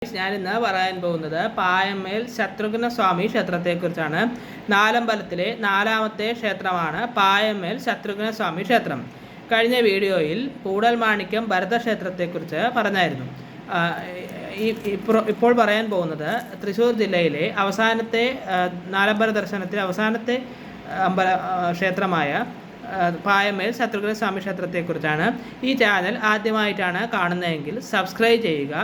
ഞാൻ ഇന്ന് പറയാൻ പോകുന്നത് പായമ്മേൽ ശത്രുഘ്ന സ്വാമി ക്ഷേത്രത്തെക്കുറിച്ചാണ്. നാലമ്പലത്തിലെ നാലാമത്തെ ക്ഷേത്രമാണ് പായമ്മേൽ ശത്രുഘ്ന സ്വാമി ക്ഷേത്രം. കഴിഞ്ഞ വീഡിയോയിൽ കൂടൽമാണിക്യം ഭരതക്ഷേത്രത്തെക്കുറിച്ച് പറഞ്ഞായിരുന്നു. ഇപ്പോൾ പറയാൻ പോകുന്നത് തൃശ്ശൂർ ജില്ലയിലെ അവസാനത്തെ നാലമ്പല ദർശനത്തിലെ അവസാനത്തെ ക്ഷേത്രമായ പായമ്മേൽ ശത്രുഘ്ന സ്വാമി ക്ഷേത്രത്തെക്കുറിച്ചാണ്. ഈ ചാനൽ ആദ്യമായിട്ടാണ് കാണുന്നതെങ്കിൽ സബ്സ്ക്രൈബ് ചെയ്യുക,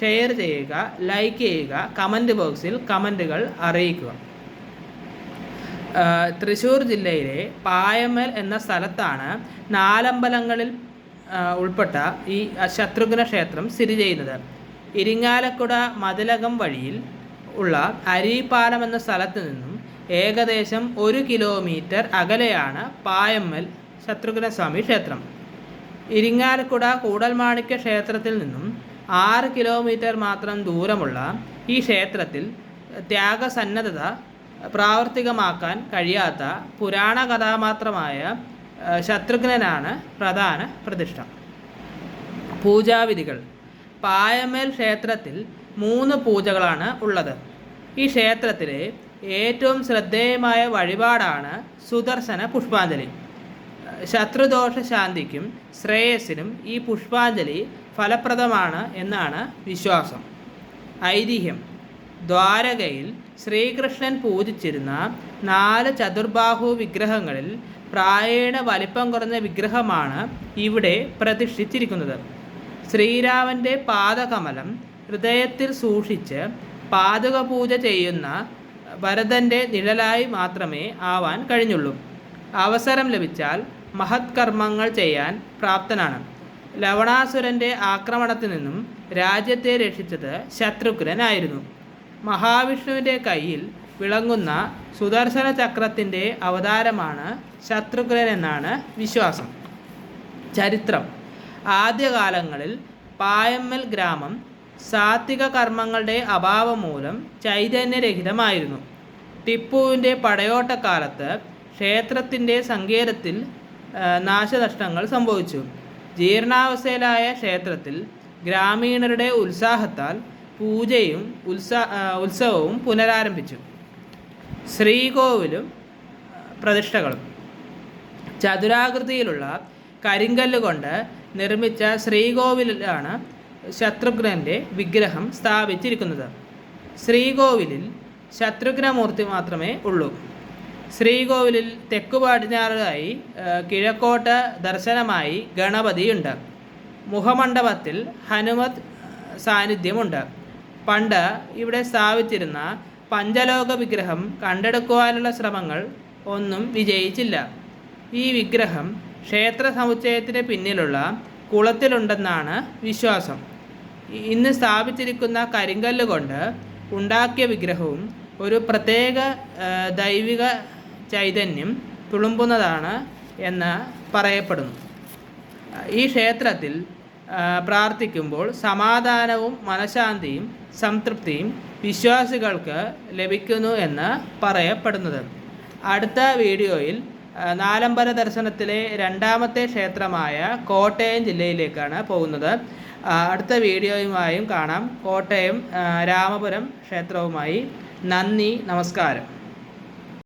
ഷെയർ ചെയ്യുക, ലൈക്ക് ചെയ്യുക, കമൻറ്റ് ബോക്സിൽ കമൻറ്റുകൾ അറിയിക്കുക. തൃശ്ശൂർ ജില്ലയിലെ പായമ്മൽ എന്ന സ്ഥലത്താണ് നാലമ്പലങ്ങളിൽ ഉൾപ്പെട്ട ഈ ശത്രുഘ്ന ക്ഷേത്രം സ്ഥിതി ചെയ്യുന്നത്. ഇരിങ്ങാലക്കുട മതിലകം വഴിയിൽ ഉള്ള അരീപ്പാലം എന്ന സ്ഥലത്ത് നിന്നും ഏകദേശം 1 കിലോമീറ്റർ അകലെയാണ് പായമ്മൽ ശത്രുഘ്ന സ്വാമി ക്ഷേത്രം. ഇരിങ്ങാലക്കുട കൂടൽമാണിക്യ ക്ഷേത്രത്തിൽ നിന്നും 6 കിലോമീറ്റർ മാത്രം ദൂരമുള്ള ഈ ക്ഷേത്രത്തിൽ ത്യാഗസന്നദ്ധത പ്രാവർത്തികമാക്കാൻ കഴിയാത്ത പുരാണ കഥാപാത്രമായ ശത്രുഘ്നനാണ് പ്രധാന പ്രതിഷ്ഠ. പൂജാവിധികൾ. പായമ്മേൽ ക്ഷേത്രത്തിൽ 3 പൂജകളാണ് ഉള്ളത്. ഈ ക്ഷേത്രത്തിലെ ഏറ്റവും ശ്രദ്ധേയമായ വഴിപാടാണ് സുദർശന പുഷ്പാഞ്ജലി. ശത്രുദോഷ ശാന്തിക്കും ശ്രേയസ്സിനും ഈ പുഷ്പാഞ്ജലി ഫലപ്രദമാണ് എന്നാണ് വിശ്വാസം. ഐതിഹ്യം. ദ്വാരകയിൽ ശ്രീകൃഷ്ണൻ പൂജിച്ചിരുന്ന 4 ചതുർബാഹു വിഗ്രഹങ്ങളിൽ പ്രായേണ വലിപ്പം കുറഞ്ഞ വിഗ്രഹമാണ് ഇവിടെ പ്രതിഷ്ഠിച്ചിരിക്കുന്നത്. ശ്രീരാമൻ്റെ പാദകമലം ഹൃദയത്തിൽ സൂക്ഷിച്ച് പാദുക പൂജ ചെയ്യുന്ന ഭരതൻ്റെ നിഴലായി മാത്രമേ ആവാൻ കഴിഞ്ഞുള്ളൂ. അവസരം ലഭിച്ചാൽ മഹത് കർമ്മങ്ങൾ ചെയ്യാൻ പ്രാപ്തനാണ്. ലവണാസുരൻ്റെ ആക്രമണത്തിൽ നിന്നും രാജ്യത്തെ രക്ഷിച്ചത് ശത്രുഘ്നനായിരുന്നു. മഹാവിഷ്ണുവിൻ്റെ കയ്യിൽ വിളങ്ങുന്ന സുദർശന ചക്രത്തിൻ്റെ അവതാരമാണ് ശത്രുഘ്നൻ എന്നാണ് വിശ്വാസം. ചരിത്രം. ആദ്യകാലങ്ങളിൽ പായമ്മൽ ഗ്രാമം സാത്വിക കർമ്മങ്ങളുടെ അഭാവം മൂലം ചൈതന്യരഹിതമായിരുന്നു. ടിപ്പുവിൻ്റെ പടയോട്ടക്കാലത്ത് ക്ഷേത്രത്തിൻ്റെ സങ്കേതത്തിൽ നാശനഷ്ടങ്ങൾ സംഭവിച്ചു. ജീർണാവസ്ഥയിലായ ക്ഷേത്രത്തിൽ ഗ്രാമീണരുടെ ഉത്സാഹത്താൽ പൂജയും ഉത്സവവും പുനരാരംഭിച്ചു. ശ്രീകോവിലും പ്രതിഷ്ഠകളും. ചതുരാകൃതിയിലുള്ള കരിങ്കല്ല് കൊണ്ട് നിർമ്മിച്ച ശ്രീകോവിലാണ് ശത്രുഘ്നൻ്റെ വിഗ്രഹം സ്ഥാപിച്ചിരിക്കുന്നത്. ശ്രീകോവിലിൽ ശത്രുഘ്നമൂർത്തി മാത്രമേ ഉള്ളൂ. ശ്രീകോവിലിൽ തെക്കു പടിഞ്ഞാറായി കിഴക്കോട്ട് ദർശനമായി ഗണപതിയുണ്ട്. മുഖമണ്ഡപത്തിൽ ഹനുമത് സാന്നിധ്യമുണ്ട്. പണ്ട് ഇവിടെ സ്ഥാപിച്ചിരുന്ന പഞ്ചലോക വിഗ്രഹം കണ്ടെടുക്കുവാനുള്ള ശ്രമങ്ങൾ ഒന്നും വിജയിച്ചില്ല. ഈ വിഗ്രഹം ക്ഷേത്ര സമുച്ചയത്തിന് പിന്നിലുള്ള കുളത്തിലുണ്ടെന്നാണ് വിശ്വാസം. ഇന്ന് സ്ഥാപിച്ചിരിക്കുന്ന കരിങ്കല്ല് കൊണ്ട് ഉണ്ടാക്കിയ വിഗ്രഹവും ഒരു പ്രത്യേക ദൈവിക ചൈതന്യം തുളുമ്പുന്നതാണ് എന്ന് പറയപ്പെടുന്നു. ഈ ക്ഷേത്രത്തിൽ പ്രാർത്ഥിക്കുമ്പോൾ സമാധാനവും മനഃശാന്തിയും സംതൃപ്തിയും വിശ്വാസികൾക്ക് ലഭിക്കുന്നു എന്ന് പറയപ്പെടുന്നത്. അടുത്ത വീഡിയോയിൽ നാലമ്പല ദർശനത്തിലെ 2ാമത്തെ ക്ഷേത്രമായ കോട്ടയം ജില്ലയിലേക്കാണ് പോകുന്നത്. അടുത്ത വീഡിയോയുമായും കാണാം. കോട്ടയം രാമപുരം ക്ഷേത്രവുമായി. നന്ദി, നമസ്കാരം.